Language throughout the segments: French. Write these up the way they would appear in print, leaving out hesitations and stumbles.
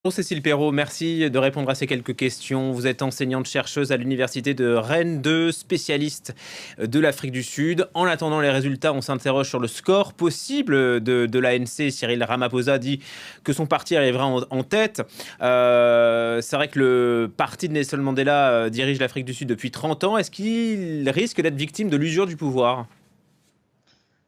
Bonjour Cécile Perrault, merci de répondre à ces quelques questions. Vous êtes enseignante-chercheuse à l'université de Rennes 2, spécialiste de l'Afrique du Sud. En attendant les résultats, on s'interroge sur le score possible de l'ANC. Cyril Ramaphosa dit que son parti arrivera en tête. C'est vrai que le parti de Nelson Mandela dirige l'Afrique du Sud depuis 30 ans. Est-ce qu'il risque d'être victime de l'usure du pouvoir ?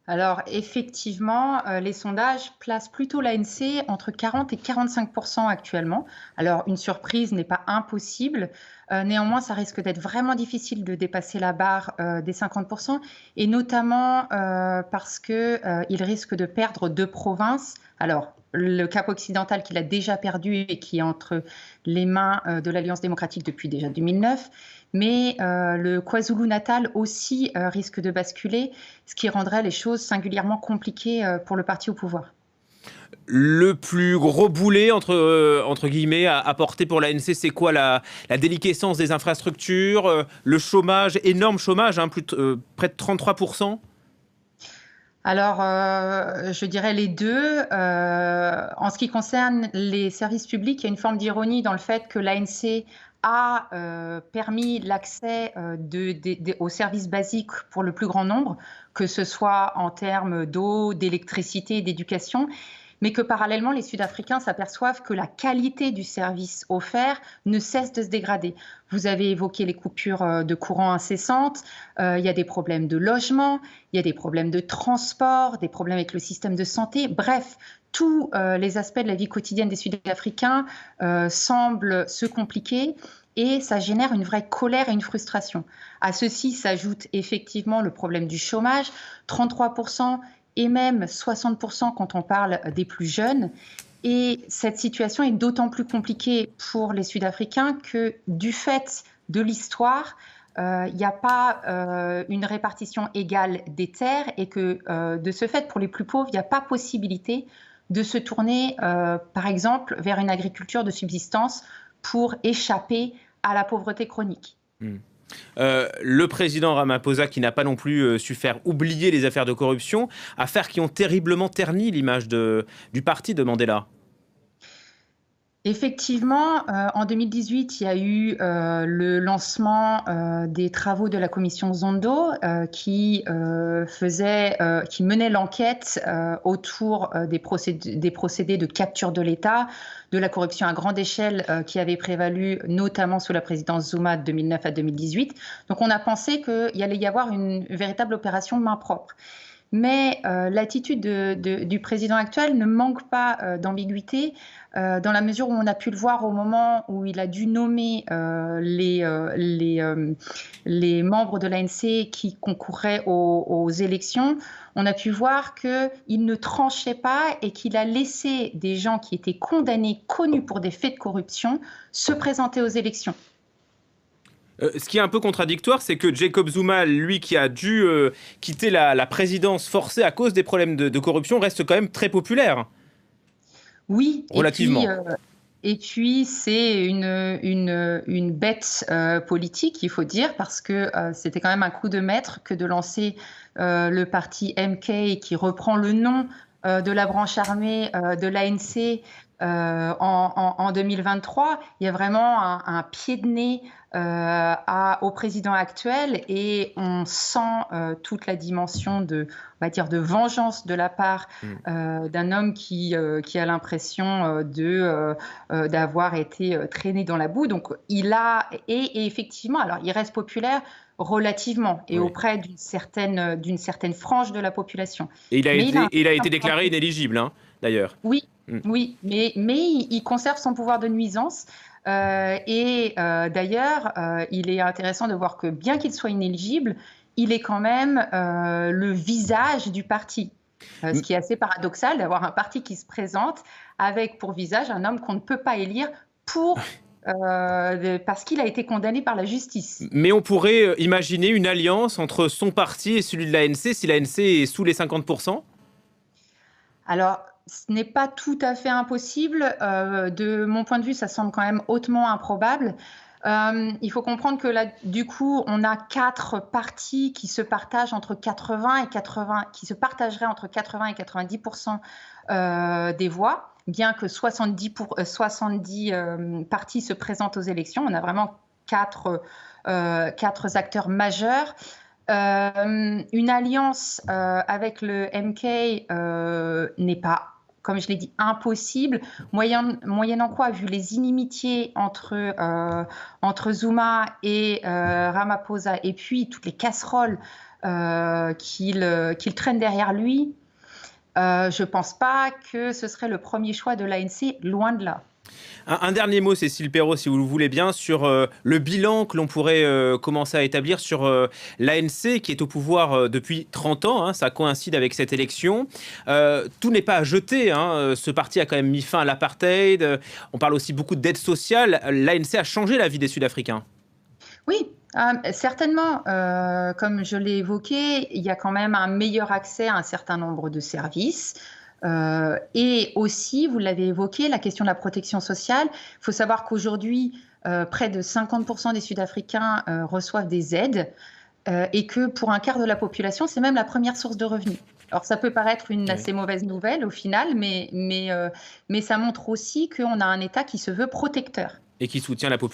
Alors effectivement, les sondages placent plutôt l'ANC entre 40 et 45% actuellement. Alors une surprise n'est pas impossible, néanmoins ça risque d'être vraiment difficile de dépasser la barre, des 50% et notamment, parce que, il risque de perdre 2 provinces. Alors le Cap-Occidental qu'il a déjà perdu et qui est entre les mains, de l'Alliance démocratique depuis déjà 2009, mais le KwaZulu-Natal aussi, risque de basculer, ce qui rendrait les choses singulièrement compliquées, pour le parti au pouvoir. Le plus gros boulet, entre guillemets, à porter pour l'ANC, c'est quoi la déliquescence des infrastructures, le chômage, énorme chômage, hein, près de 33%. Alors, je dirais les 2. En ce qui concerne les services publics, il y a une forme d'ironie dans le fait que l'ANC a, permis l'accès, aux services basiques pour le plus grand nombre, que ce soit en termes d'eau, d'électricité, d'éducation, mais que parallèlement, les Sud-Africains s'aperçoivent que la qualité du service offert ne cesse de se dégrader. Vous avez évoqué les coupures, de courant incessantes, il y a des problèmes de logement, il y a des problèmes de transport, des problèmes avec le système de santé. Bref, tous les aspects de la vie quotidienne des Sud-Africains semblent se compliquer et ça génère une vraie colère et une frustration. À ceci s'ajoute effectivement le problème du chômage, 33% et même 60% quand on parle des plus jeunes. Et cette situation est d'autant plus compliquée pour les Sud-Africains que du fait de l'histoire, il n'y a pas une répartition égale des terres et que de ce fait, pour les plus pauvres, il n'y a pas possibilité de se tourner, par exemple, vers une agriculture de subsistance pour échapper à la pauvreté chronique. Hmm. Le président Ramaphosa, qui n'a pas non plus su faire oublier les affaires de corruption, affaires qui ont terriblement terni l'image du parti de Mandela. Effectivement, en 2018, il y a eu le lancement des travaux de la commission Zondo qui menait l'enquête autour des procédés de capture de l'État, de la corruption à grande échelle qui avait prévalu notamment sous la présidence Zuma de 2009 à 2018. Donc on a pensé qu'il allait y avoir une véritable opération main propre. Mais l'attitude du président actuel ne manque pas d'ambiguïté dans la mesure où on a pu le voir au moment où il a dû nommer les membres de l'ANC qui concouraient aux élections. On a pu voir qu'il ne tranchait pas et qu'il a laissé des gens qui étaient condamnés, connus pour des faits de corruption, se présenter aux élections. Ce qui est un peu contradictoire, c'est que Jacob Zuma, lui qui a dû quitter la présidence forcée à cause des problèmes de corruption, reste quand même très populaire. Oui, Relativement. et puis c'est une bête politique, il faut dire, parce que c'était quand même un coup de maître que de lancer le parti MK qui reprend le nom de la branche armée de l'ANC en 2023. Il y a vraiment un pied de nez au président actuel et on sent toute la dimension on va dire, de vengeance de la part d'un homme qui a l'impression d'avoir été traîné dans la boue. Donc et effectivement, alors il reste populaire relativement et Oui. auprès d'une certaine frange de la population. Et Mais il a été déclaré inéligible, hein, d'ailleurs. oui, Mm. oui, mais il conserve son pouvoir de nuisance. D'ailleurs, il est intéressant de voir que bien qu'il soit inéligible, il est quand même le visage du parti. Ce qui est assez paradoxal d'avoir un parti qui se présente avec pour visage un homme qu'on ne peut pas élire parce qu'il a été condamné par la justice. Mais on pourrait imaginer une alliance entre son parti et celui de l'ANC si l'ANC est sous les 50%. Alors, ce n'est pas tout à fait impossible. De mon point de vue, ça semble quand même hautement improbable. Il faut comprendre que là, du coup, on a 4 partis qui se partagent entre 80 et 80, qui se partageraient entre 80 et 90% des voix. bien que 70 partis se présentent aux élections. On a vraiment quatre acteurs majeurs. Une alliance avec le MK n'est pas, comme je l'ai dit, impossible, moyennant quoi, vu les inimitiés entre Zuma et Ramaphosa, et puis toutes les casseroles qu'il traîne derrière lui, je ne pense pas que ce serait le premier choix de l'ANC, loin de là. Un dernier mot, Cécile Perrot, si vous le voulez bien, sur le bilan que l'on pourrait commencer à établir sur l'ANC qui est au pouvoir depuis 30 ans. Hein, ça coïncide avec cette élection. Tout n'est pas à jeter. Hein, ce parti a quand même mis fin à l'apartheid. On parle aussi beaucoup d'aide sociale. L'ANC a changé la vie des Sud-Africains. Oui, certainement. Comme je l'ai évoqué, il y a quand même un meilleur accès à un certain nombre de services. Et aussi, vous l'avez évoqué, la question de la protection sociale. Il faut savoir qu'aujourd'hui, près de 50% des Sud-Africains reçoivent des aides et que pour un quart de la population, c'est même la première source de revenus. Alors, ça peut paraître une assez mauvaise nouvelle au final, mais ça montre aussi qu'on a un État qui se veut protecteur. Et qui soutient la population.